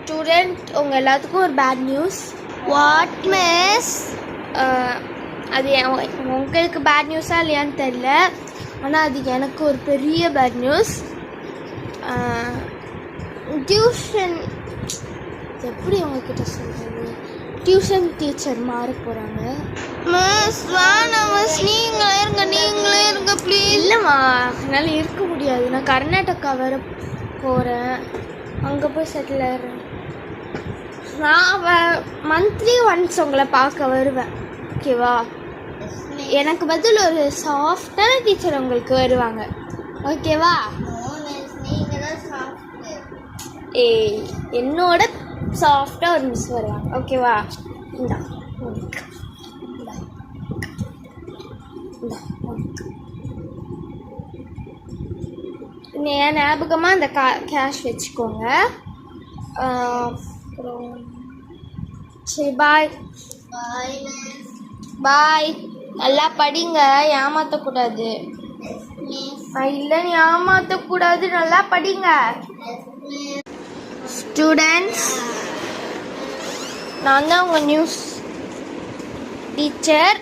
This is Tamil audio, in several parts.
ஸ்டூடெண்ட் உங்கள் எல்லாத்துக்கும் ஒரு பேட் நியூஸ். What miss? அது உங்களுக்கு பேட் நியூஸாக இல்லையான்னு தெரில, ஆனால் அது எனக்கு ஒரு பெரிய பேட் நியூஸ். டியூஷன் எப்படி உங்ககிட்ட சொல்கிறது, டியூஷன் டீச்சர் மாற போகிறாங்க. மிஸ் வேணாம் மிஸ், நீங்களே இருங்க ப்ளீஸ். இல்லைம்மா, என்னால் இருக்க முடியாது. நான் கர்நாடகா வேறு போகிறேன், அங்கே போய் செட்டில் ஆகிறேன். நான் மந்த்லி ஒன்ஸ் உங்களை பார்க்க வருவேன், ஓகேவா? எனக்கு பதில் ஒரு சாஃப்டான டீச்சர் உங்களுக்கு வருவாங்க, ஓகேவா? ஏய், என்னோட சாஃப்டாக ஒரு மிஸ் வருவாங்க, ஓகேவா? இந்தா என் ஞாபகமாக அந்த கேஷ் வச்சுக்கோங்க. அப்புறம் சரி, பாய். பாய். நல்லா படிங்க, ஏமாற்றக்கூடாது. இல்லைன்னு ஏமாற்றக்கூடாது, நல்லா படிங்க. ஸ்டூடெண்ட்ஸ், நான் தான் உங்கள் news teacher.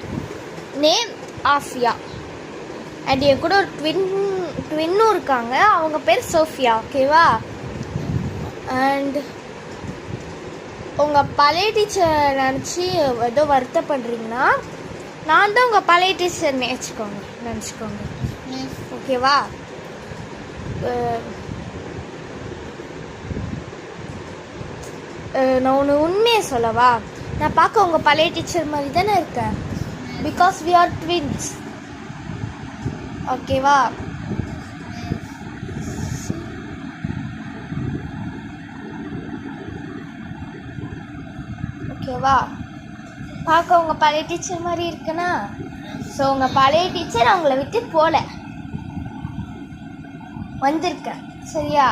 Name Afiya. And என் கூட ஒரு ட்வின்னும் இருக்காங்க, அவங்க பேர் சோஃபியா, ஓகேவா? அண்ட் உங்கள் பழைய டீச்சர் நினச்சி ஏதோ வருத்தப்படுறீங்கன்னா, நான் தான் உங்கள் பழைய டீச்சர் நினச்சிக்கோங்க, ஓகேவா? நான் ஒன்று உண்மையை சொல்லவா, நான் பார்க்க உங்கள் பழைய டீச்சர் மாதிரி தானே இருக்கேன், பிகாஸ் வி ஆர் ட்வின்ஸ், ஓகேவா? ஓகேவா? பார்க்க உங்கள் பழைய டீச்சர் மாதிரி இருக்குன்னா, ஸோ உங்கள் பழைய டீச்சர் அவங்கள விட்டு போகல, வந்திருக்கேன், சரியா?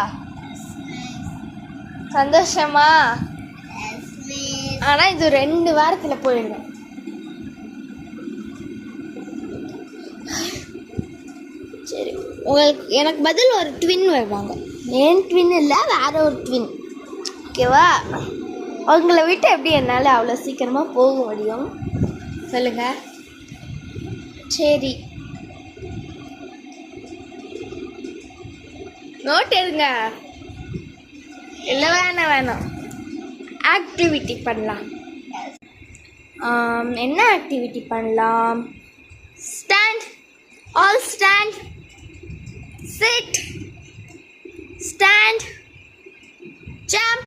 சந்தோஷமா? ஆனால் இது 2 வாரத்தில் போயிடுவேன். சரி, எனக்கு பதில் ஒரு ட்வின் வருவாங்க. ஏன் ட்வின் இல்லை, வேற ஒரு ட்வின், ஓகேவா? அவங்கள விட்டு எப்படி என்னால் அவ்வளோ சீக்கிரமாக போக முடியும் சொல்லுங்கள்? சரி, நோட் எடுங்க. இல்லை, வேணாம். ஆக்டிவிட்டி பண்ணலாம். என்ன ஆக்டிவிட்டி பண்ணலாம்? Stand, all stand, sit, stand, jump.